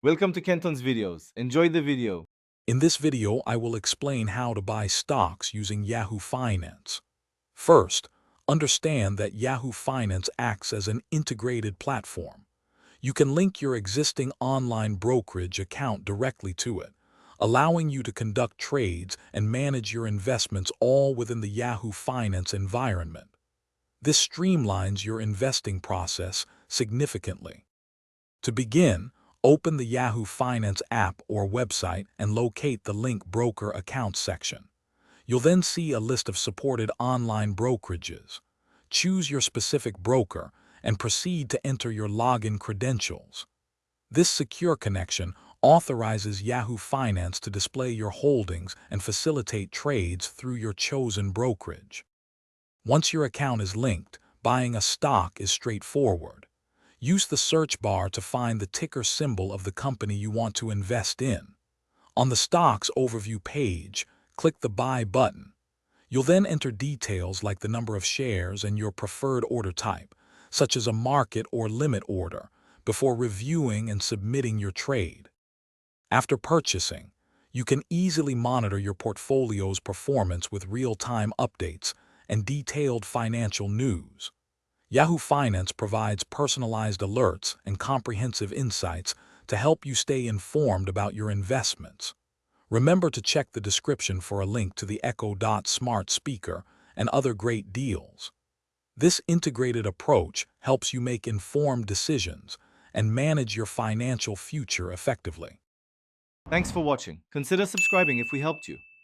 Welcome to Kenton's videos. Enjoy the video. In this video, I will explain how to buy stocks using Yahoo Finance. First, understand that Yahoo Finance acts as an integrated platform. You can link your existing online brokerage account directly to it, allowing you to conduct trades and manage your investments all within the Yahoo Finance environment. This streamlines your investing process significantly. To begin, open the Yahoo Finance app or website and locate the Link Broker Account section. You'll then see a list of supported online brokerages. Choose your specific broker and proceed to enter your login credentials. This secure connection authorizes Yahoo Finance to display your holdings and facilitate trades through your chosen brokerage. Once your account is linked, buying a stock is straightforward. Use the search bar to find the ticker symbol of the company you want to invest in. On the Stocks Overview page, click the Buy button. You'll then enter details like the number of shares and your preferred order type, such as a market or limit order, before reviewing and submitting your trade. After purchasing, you can easily monitor your portfolio's performance with real-time updates and detailed financial news. Yahoo Finance provides personalized alerts and comprehensive insights to help you stay informed about your investments. Remember to check the description for a link to the Echo Dot smart speaker and other great deals. This integrated approach helps you make informed decisions and manage your financial future effectively. Thanks for watching. Consider subscribing if we helped you.